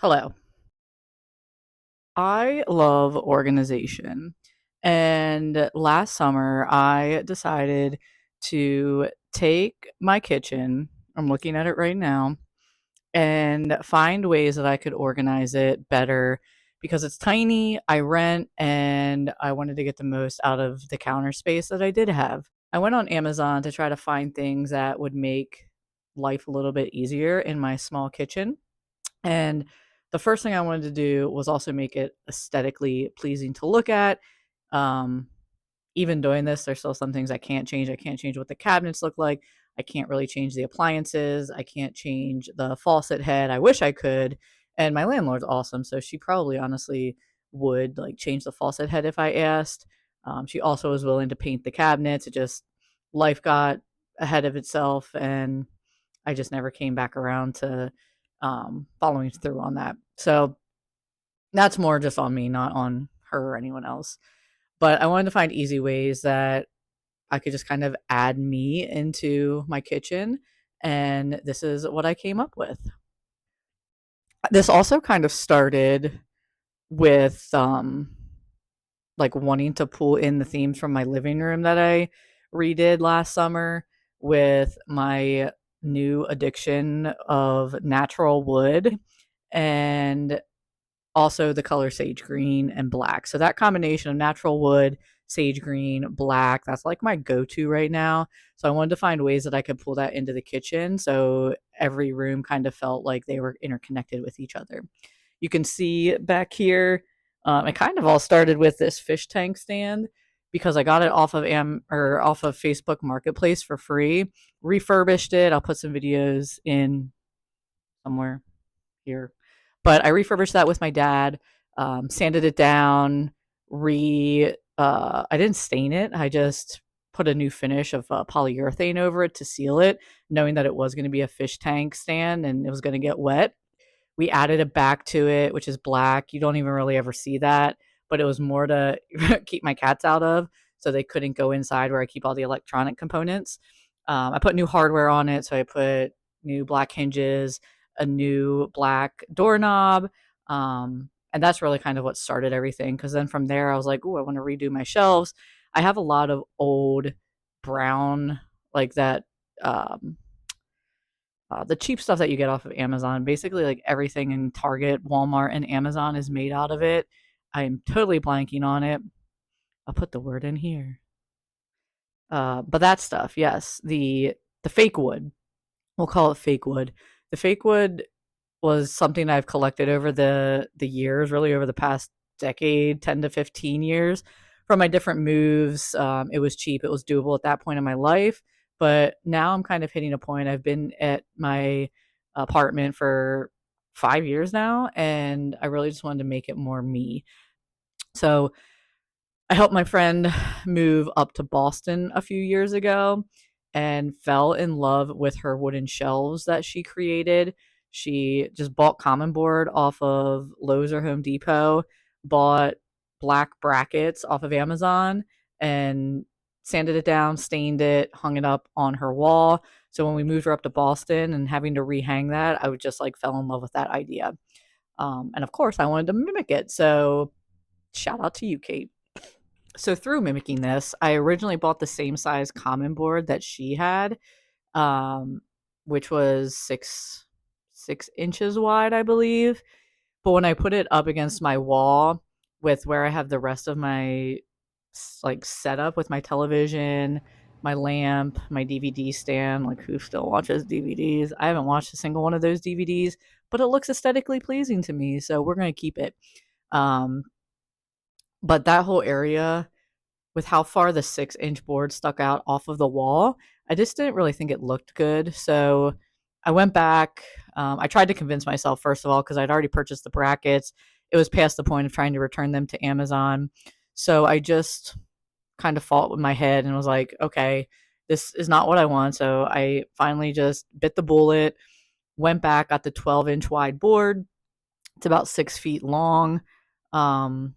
Hello. I love organization. And last summer, I decided to take my kitchen, I'm looking at it right now, and find ways that I could organize it better because it's tiny, I rent, and I wanted to get the most out of the counter space that I did have. I went on Amazon to try to find things that would make life a little bit easier in my small kitchen. And the first thing I wanted to do was also make it aesthetically pleasing to look at. Um, Even doing this, there's still some things I can't change. I can't change what the cabinets look like. I can't really change the appliances. I can't change the faucet head. I wish I could. And my landlord's awesome, so she probably honestly would like change the faucet head if I asked. She also was willing to paint the cabinets. It just life got ahead of itself, and I just never came back around to following through on that. So that's more just on me, not on her or anyone else. But I wanted to find easy ways that I could just kind of add me into my kitchen. And this is what I came up with. This also kind of started with like wanting to pull in the themes from my living room that I redid last summer with my new addiction of natural wood and also the color sage green and black. So that combination of natural wood, sage green, black, that's like my go-to right now. So I wanted to find ways that I could pull that into the kitchen so every room kind of felt like they were interconnected with each other. You can see back here, it kind of all started with this fish tank stand because I got it off of off of Facebook Marketplace for free. Refurbished it. I'll put some videos in somewhere here. But I refurbished that with my dad, sanded it down, I didn't stain it. I just put a new finish of polyurethane over it to seal it, knowing that it was going to be a fish tank stand and it was going to get wet. We added a back to it, which is black. You don't even really ever see that, but it was more to keep my cats out of so they couldn't go inside where I keep all the electronic components. I put new hardware on it, so I put new black hinges, a new black doorknob. And that's really kind of what started everything. Because then from there, I was like, oh, I want to redo my shelves. I have a lot of old brown, like that, um, the cheap stuff that you get off of Amazon. Basically, like everything in Target, Walmart, and Amazon is made out of it. I am totally blanking on it. I'll put the word in here. But that stuff, yes, the fake wood. We'll call it fake wood. The fake wood was something I've collected over the years, really over the past decade, 10 to 15 years, from my different moves. It was cheap. It was doable at that point in my life. But now I'm kind of hitting a point. I've been at my apartment for 5 years now, and I really just wanted to make it more me. So I helped my friend move up to Boston a few years ago and fell in love with her wooden shelves that she created. She just bought common board off of Lowe's or Home Depot, bought black brackets off of Amazon, and sanded it down, stained it, hung it up on her wall. So when we moved her up to Boston and having to rehang that, I would just like fell in love with that idea. And of course, I wanted to mimic it. So shout out to you, Kate. So through mimicking this, I originally bought the same size common board that she had, um, which was six inches wide, I believe. But when I put it up against my wall with where I have the rest of my like setup with my television, my lamp, my DVD stand, like who still watches DVDs? I haven't watched a single one of those DVDs, but it looks aesthetically pleasing to me, so we're gonna keep it. Um, but that whole area with how far the 6-inch board stuck out off of the wall, I just didn't really think it looked good. So I went back. I tried to convince myself, first of all, because I'd already purchased the brackets. It was past the point of trying to return them to Amazon. So I just kind of fought with my head and was like, okay, this is not what I want. So I finally just bit the bullet, went back, got the 12-inch wide board. It's about 6 feet long. Um,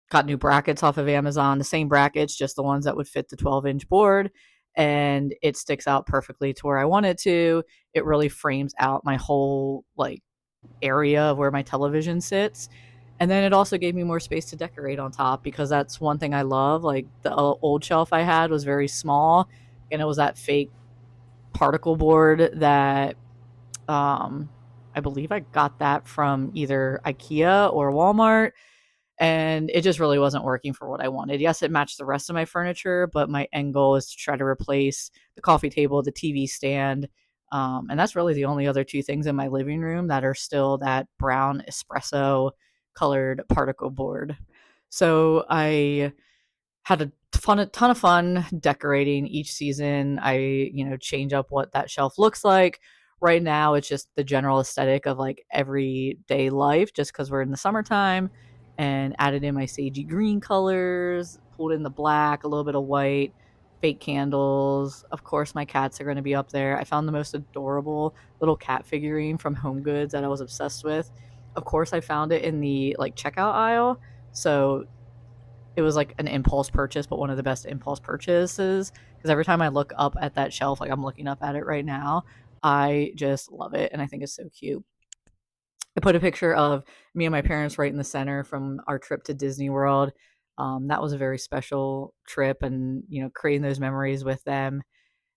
got new brackets off of Amazon, the same brackets, just the ones that would fit the 12-inch board. And it sticks out perfectly to where I want it to. It really frames out my whole like area of where my television sits. And then it also gave me more space to decorate on top because that's one thing I love. Like the old shelf I had was very small and it was that fake particle board that um I believe I got that from either IKEA or Walmart, and it just really wasn't working for what I wanted. Yes, it matched the rest of my furniture, but my end goal is to try to replace the coffee table, the TV stand, and that's really the only other two things in my living room that are still that brown espresso colored particle board. So I had a ton of fun decorating each season. I, change up what that shelf looks like. Right now, it's just the general aesthetic of like everyday life, just because we're in the summertime, and added in my sagey green colors, pulled in the black, a little bit of white, fake candles. Of course, my cats are going to be up there. I found the most adorable little cat figurine from Home Goods that I was obsessed with. Of course, I found it in the like checkout aisle. So it was like an impulse purchase, but one of the best impulse purchases because every time I look up at that shelf, like I'm looking up at it right now, I just love it and I think it's so cute. I put a picture of me and my parents right in the center from our trip to Disney World. That was a very special trip, and creating those memories with them.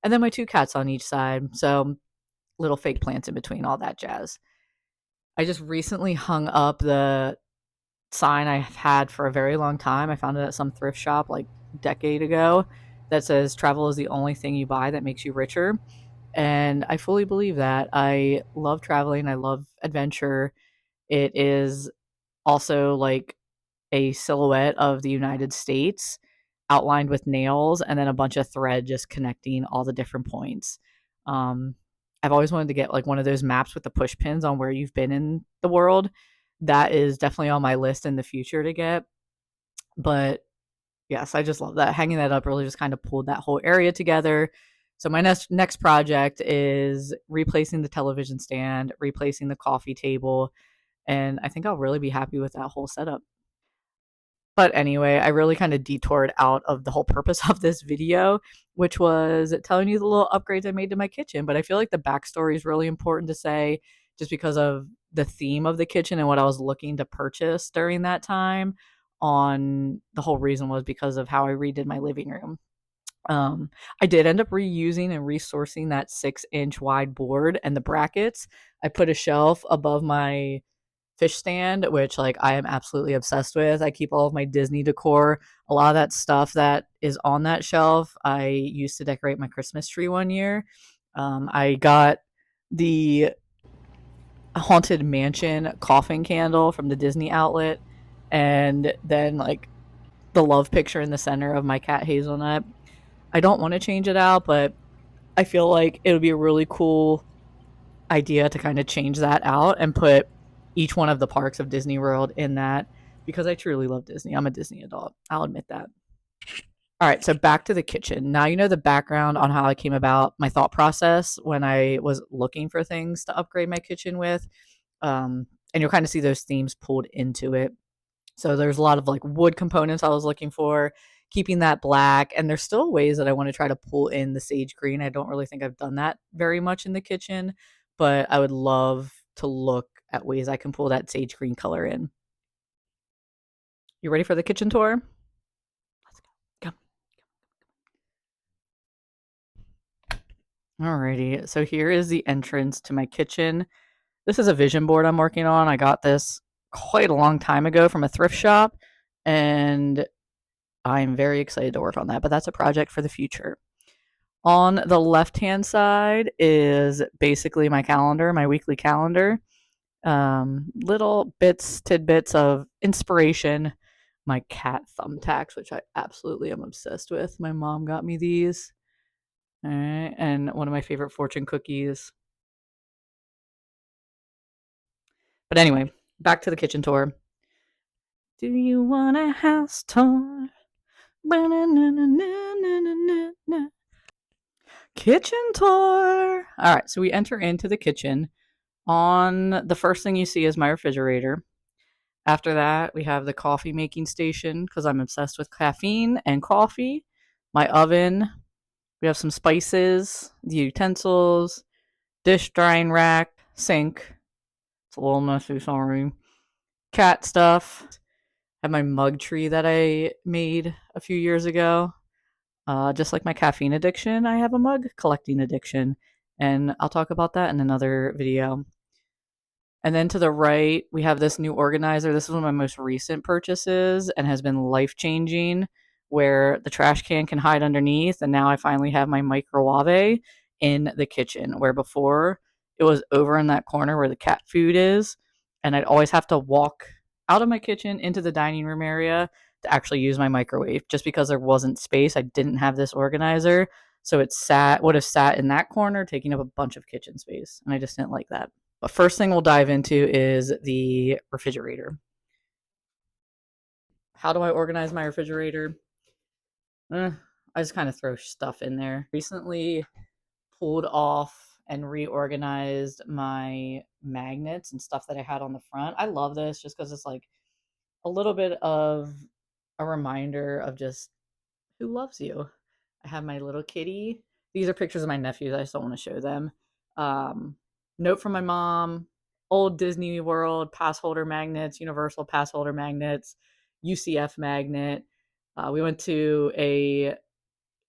And then my two cats on each side, so little fake plants in between, all that jazz. I just recently hung up the sign I've had for a very long time. I found it at some thrift shop like a decade ago that says travel is the only thing you buy that makes you richer. And I fully believe that. I love traveling, I love adventure. It is also like a silhouette of the United States outlined with nails and then a bunch of thread just connecting all the different points. Um, I've always wanted to get like one of those maps with the push pins on where you've been in the world. That is definitely on my list in the future to get. But yes, I just love that. Hanging that up really just kind of pulled that whole area together. So my next project is replacing the television stand, replacing the coffee table, and I think I'll really be happy with that whole setup. But anyway, I really kind of detoured out of the whole purpose of this video, which was telling you the little upgrades I made to my kitchen. But I feel like the backstory is really important to say just because of the theme of the kitchen and what I was looking to purchase during that time. On the whole reason was because of how I redid my living room. I did end up reusing and resourcing that 6-inch wide board and the brackets. I put a shelf above my fish stand, which like I am absolutely obsessed with. I keep all of my Disney decor. A lot of that stuff that is on that shelf, I used to decorate my Christmas tree one year. I got the Haunted Mansion coffin candle from the Disney outlet, and then like the love picture in the center of my cat Hazelnut. I don't want to change it out, but I feel like it would be a really cool idea to kind of change that out and put each one of the parks of Disney World in that because I truly love Disney. I'm a Disney adult. I'll admit that. All right, so back to the kitchen. Now you know the background on how I came about my thought process when I was looking for things to upgrade my kitchen with. And you'll kind of see those themes pulled into it. So there's a lot of like wood components I was looking for, keeping that black. And there's still ways that I want to try to pull in the sage green. I don't really think I've done that very much in the kitchen, but I would love to look at ways I can pull that sage green color in. You ready for the kitchen tour? Let's go. Come. Alrighty. So here is the entrance to my kitchen. This is a vision board I'm working on. I got this quite a long time ago from a thrift shop, and I'm very excited to work on that, but that's a project for the future. On the left-hand side is basically my calendar, my weekly calendar. Little bits, tidbits of inspiration. My cat thumbtacks, which I absolutely am obsessed with. My mom got me these. All right, and one of my favorite fortune cookies. But anyway, back to the kitchen tour. Do you want a house tour? Kitchen tour. All right, so we enter into the kitchen. On the first thing you see is my refrigerator. After that, we have the coffee making station because I'm obsessed with caffeine and coffee. My oven. We have some spices, the utensils, dish drying rack, sink. It's a little messy, sorry. Cat stuff. I have my mug tree that I made a few years ago. Just like my caffeine addiction, I have a mug collecting addiction. And I'll talk about that in another video. And then to the right, we have this new organizer. This is one of my most recent purchases and has been life changing, where the trash can can hide underneath. And now I finally have my microwave in the kitchen, where before it was over in that corner where the cat food is. And I'd always have to walk out of my kitchen into the dining room area to actually use my microwave just because there wasn't space. I didn't have this organizer. So would have sat in that corner, taking up a bunch of kitchen space. And I just didn't like that. But first thing we'll dive into is the refrigerator. How do I organize my refrigerator? I just kind of throw stuff in there. Recently pulled off and reorganized my magnets and stuff that I had on the front. I love this just because it's like a little bit of a reminder of just who loves you. I have my little kitty. These are pictures of my nephews. I just don't want to show them. Note from my mom, old Disney World pass holder magnets, Universal pass holder magnets, UCF magnet. We went to a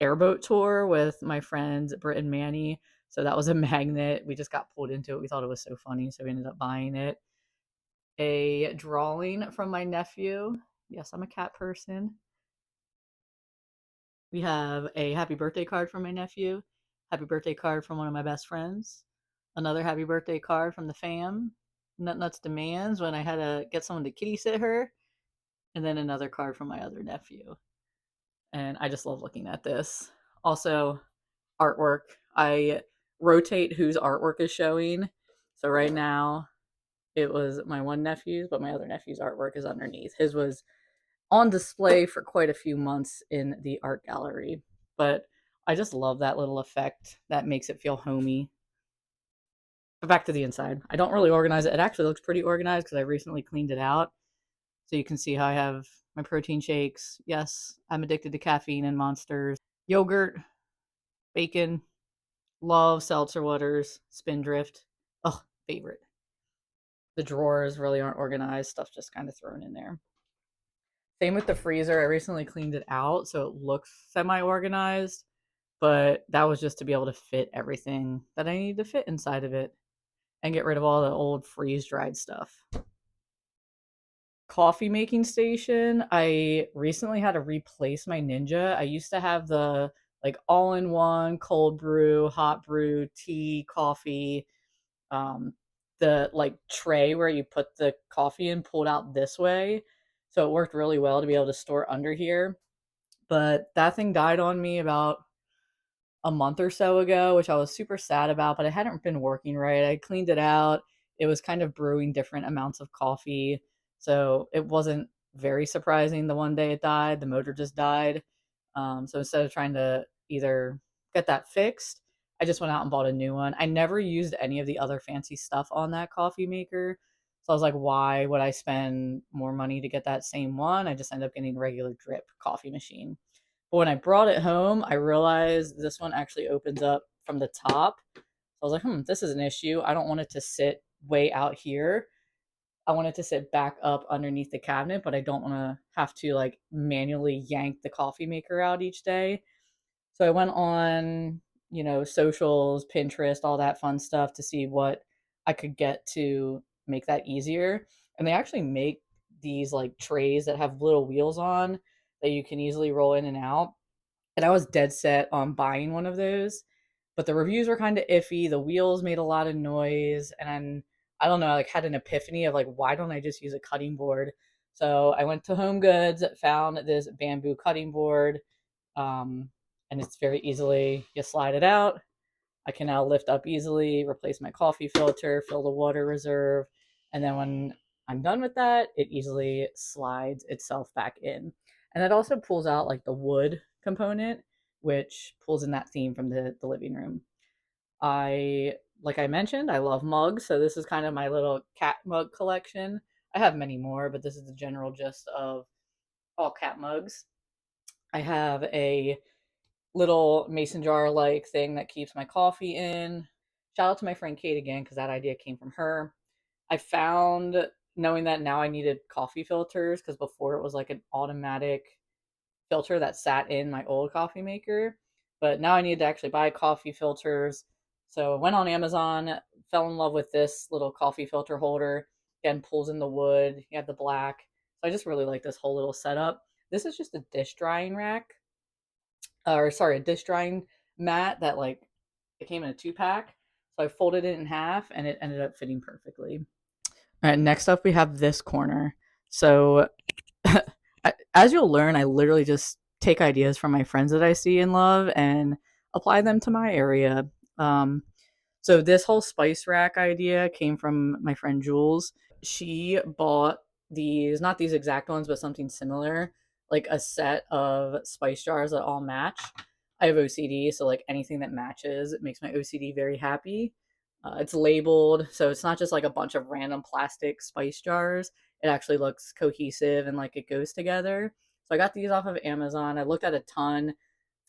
airboat tour with my friends Britt and Manny. So that was a magnet. We just got pulled into it. We thought it was so funny, so we ended up buying it. A drawing from my nephew. Yes, I'm a cat person. We have a happy birthday card from my nephew, happy birthday card from one of my best friends, another happy birthday card from the fam, Nut Nuts Demands when I had to get someone to kitty sit her, and then another card from my other nephew. And I just love looking at this. Also, artwork. I rotate whose artwork is showing. So right now, it was my one nephew's, but my other nephew's artwork is underneath. His was on display for quite a few months in the art gallery. But I just love that little effect that makes it feel homey. But back to the inside. I don't really organize it. It actually looks pretty organized because I recently cleaned it out. So you can see how I have my protein shakes. Yes, I'm addicted to caffeine and monsters. Yogurt, bacon, love seltzer waters, Spindrift. Oh, favorite. The drawers really aren't organized. Stuff just kind of thrown in there. Same with the freezer. I recently cleaned it out so it looks semi-organized, but that was just to be able to fit everything that I need to fit inside of it and get rid of all the old freeze-dried stuff. Coffee making station. I recently had to replace my Ninja. I used to have the like all-in-one cold brew, hot brew, tea, coffee, the like tray where you put the coffee in pulled out this way. So it worked really well to be able to store under here. But that thing died on me about a month or so ago, which I was super sad about, but it hadn't been working right. I cleaned it out. It was kind of brewing different amounts of coffee. So it wasn't very surprising the one day it died. The motor just died. So instead of trying to either get that fixed, I just went out and bought a new one. I never used any of the other fancy stuff on that coffee maker. So I was like, why would I spend more money to get that same one? I just end up getting a regular drip coffee machine. But when I brought it home, I realized this one actually opens up from the top. So I was like, this is an issue. I don't want it to sit way out here. I want it to sit back up underneath the cabinet, but I don't want to have to like manually yank the coffee maker out each day. So I went on, socials, Pinterest, all that fun stuff to see what I could get to make that easier. And they actually make these like trays that have little wheels on that you can easily roll in and out. And I was dead set on buying one of those, but the reviews were kind of iffy. The wheels made a lot of noise, and I don't know, I like had an epiphany of like, why don't I just use a cutting board? So I went to Home Goods, found this bamboo cutting board, and it's very easily, you slide it out. I can now lift up easily, replace my coffee filter, fill the water reserve, and then when I'm done with that, it easily slides itself back in. And it also pulls out like the wood component, which pulls in that theme from the living room. Like I mentioned, I love mugs, so this is kind of my little cat mug collection. I have many more, but this is the general gist of all cat mugs. I have a little mason jar like thing that keeps my coffee in. Shout out to my friend Kate again, because that idea came from her. I found, knowing that now I needed coffee filters, because before it was like an automatic filter that sat in my old coffee maker. But now I needed to actually buy coffee filters. So I went on Amazon, fell in love with this little coffee filter holder. Again, pulls in the wood. You have the black. So I just really like this whole little setup. This is just a dish drying rack, or sorry, a dish drying mat that like it came in a 2-pack. So I folded it in half and it ended up fitting perfectly. All right, next up we have this corner. So as you'll learn, I literally just take ideas from my friends that I see and love and apply them to my area. Um, so this whole spice rack idea came from my friend Jules. She bought these, not these exact ones, but something similar, like a set of spice jars that all match. I have OCD, so like anything that matches, it makes my OCD very happy. It's labeled, so it's not just like a bunch of random plastic spice jars. It actually looks cohesive and like it goes together. So I got these off of Amazon. I looked at a ton,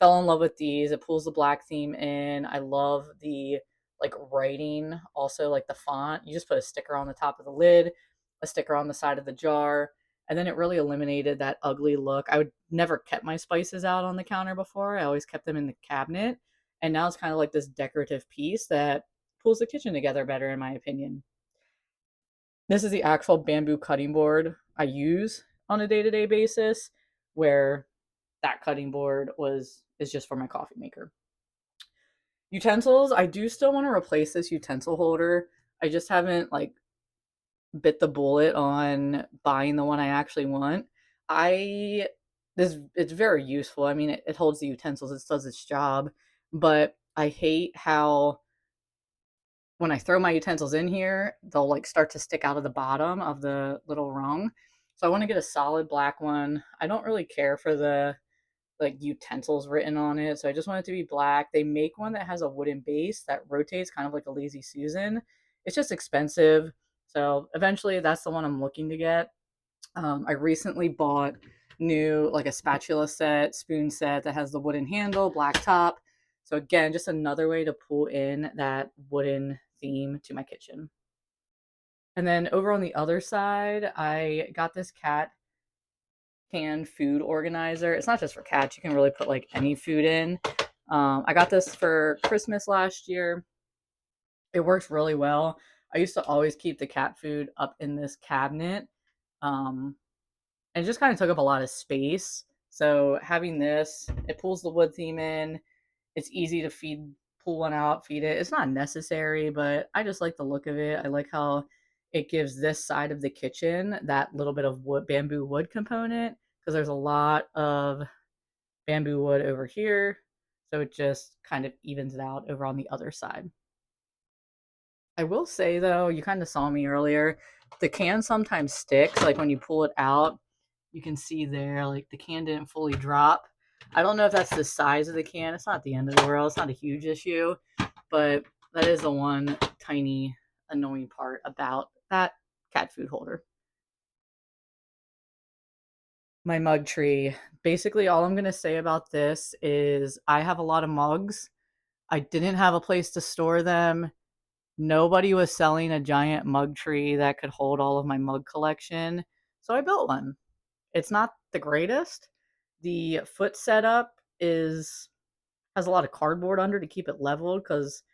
fell in love with these. It pulls the black theme in. I love the like writing, also like the font. You just put a sticker on the top of the lid, a sticker on the side of the jar, and then it really eliminated that ugly look. I would never kept my spices out on the counter before. I always kept them in the cabinet. And now it's kind of like this decorative piece that pulls the kitchen together better, in my opinion. This is the actual bamboo cutting board I use on a day-to-day basis, where that cutting board was is just for my coffee maker. Utensils, I do still want to replace this utensil holder. I just haven't like bit the bullet on buying the one I actually want. I this It's very useful. I mean, it holds the utensils, it does its job, but I hate how when I throw my utensils in here, they'll like start to stick out of the bottom of the little rung. So I want to get a solid black one. I don't really care for the like utensils written on it, so I just want it to be black. They make one that has a wooden base that rotates kind of like a Lazy Susan. It's just expensive, so eventually that's the one I'm looking to get. I recently bought new like a spatula set, spoon set that has the wooden handle, black top. So again, just another way to pull in that wooden theme to my kitchen. And then over on the other side, I got this cat canned food organizer. It's not just for cats. You can really put like any food in. I got this for Christmas last year. It works really well. I used to always keep the cat food up in this cabinet. Um, and it just kind of took up a lot of space. So having this, it pulls the wood theme in. It's easy to pull one out, feed it. It's not necessary, but I just like the look of it. I like how it gives this side of the kitchen that little bit of bamboo wood component, because there's a lot of bamboo wood over here. So it just kind of evens it out over on the other side. I will say though, you kind of saw me earlier, the can sometimes sticks. Like when you pull it out, you can see there, like the can didn't fully drop. I don't know if that's the size of the can. It's not the end of the world. It's not a huge issue, but that is the one tiny annoying part about that cat food holder. My mug tree. Basically, all I'm going to say about this is I have a lot of mugs. I didn't have a place to store them. Nobody was selling a giant mug tree that could hold all of my mug collection, so I built one. It's not the greatest. The foot setup is has a lot of cardboard under to keep it leveled, because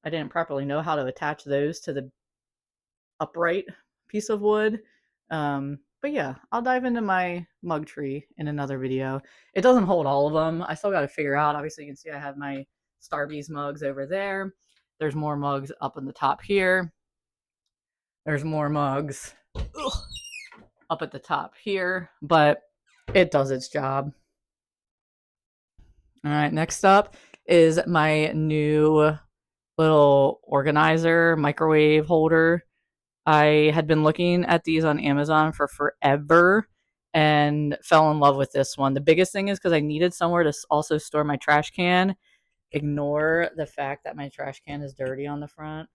I didn't properly know how to attach those to the upright piece of wood. But yeah, I'll dive into my mug tree in another video. It doesn't hold all of them. I still got to figure out. Obviously, you can see I have my Starbucks mugs over there. There's more mugs up in the top here. There's more mugs up at the top here, but it does its job. All right, next up is my new little organizer microwave holder. I had been looking at these on Amazon for forever and fell in love with this one. The biggest thing is because I needed somewhere to also store my trash can. Ignore the fact that my trash can is dirty on the front.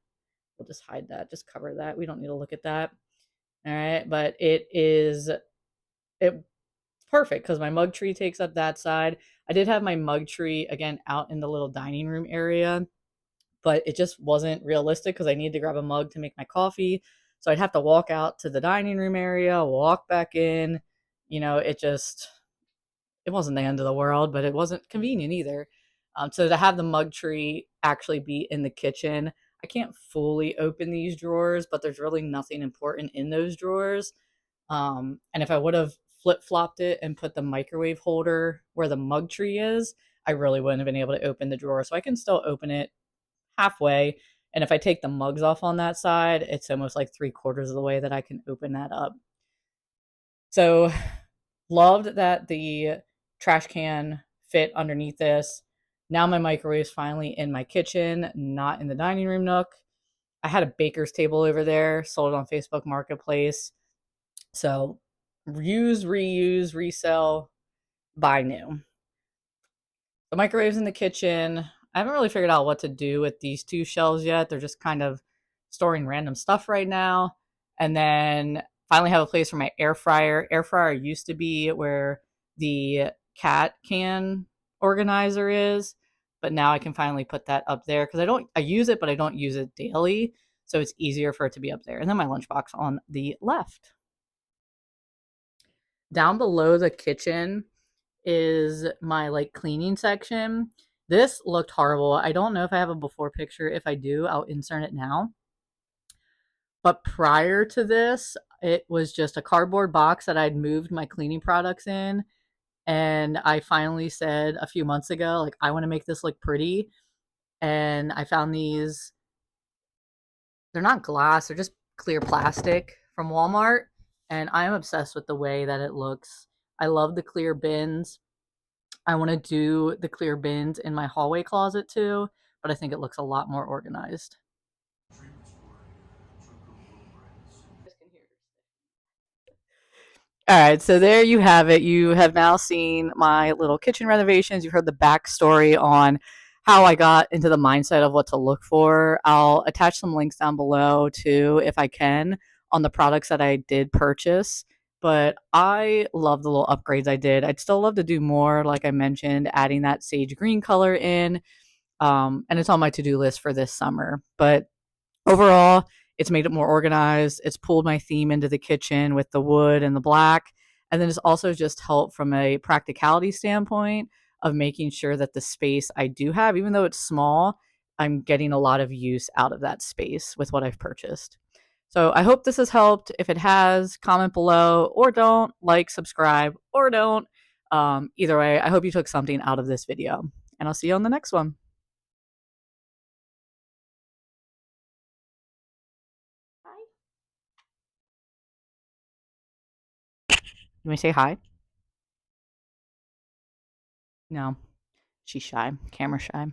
We'll just hide that, just cover that. We don't need to look at that. All right, but it perfect because my mug tree takes up that side. I did have my mug tree again out in the little dining room area, but it just wasn't realistic because I needed to grab a mug to make my coffee. So I'd have to walk out to the dining room area, walk back in. It wasn't the end of the world, but it wasn't convenient either. So to have the mug tree actually be in the kitchen, I can't fully open these drawers, but there's really nothing important in those drawers. And if I would have flip flopped it and put the microwave holder where the mug tree is, I really wouldn't have been able to open the drawer. So I can still open it halfway. And if I take the mugs off on that side, it's almost like 3/4 of the way that I can open that up. So loved that the trash can fit underneath this. Now my microwave's finally in my kitchen, not in the dining room nook. I had a baker's table over there, sold on Facebook Marketplace. So use, reuse, resell, buy new. The microwave's in the kitchen. I haven't really figured out what to do with these two shelves yet. They're just kind of storing random stuff right now. And then finally have a place for my air fryer. Air fryer used to be where the cat can organizer is, but now I can finally put that up there because I use it, but I don't use it daily. So it's easier for it to be up there. And then my lunchbox on the left. Down below the kitchen is my like cleaning section. This looked horrible. I don't know if I have a before picture. If I do, I'll insert it now. But prior to this, it was just a cardboard box that I'd moved my cleaning products in. And I finally said a few months ago, like, I want to make this look pretty. And I found these, they're not glass, they're just clear plastic from Walmart. And I'm obsessed with the way that it looks. I love the clear bins. I want to do the clear bins in my hallway closet too, but I think it looks a lot more organized. All right, so there you have it. You have now seen my little kitchen renovations. You heard the backstory on how I got into the mindset of what to look for. I'll attach some links down below too, if I can, on the products that I did purchase. But I love the little upgrades I did. I'd still love to do more, like I mentioned, adding that sage green color in. And it's on my to do list for this summer. But overall, it's made it more organized. It's pulled my theme into the kitchen with the wood and the black. And then it's also just helped from a practicality standpoint of making sure that the space I do have, even though it's small, I'm getting a lot of use out of that space with what I've purchased. So I hope this has helped. If it has, comment below or don't, like, subscribe, or don't. Either way, I hope you took something out of this video. And I'll see you on the next one. Hi. You want to say hi? No. She's shy, camera shy.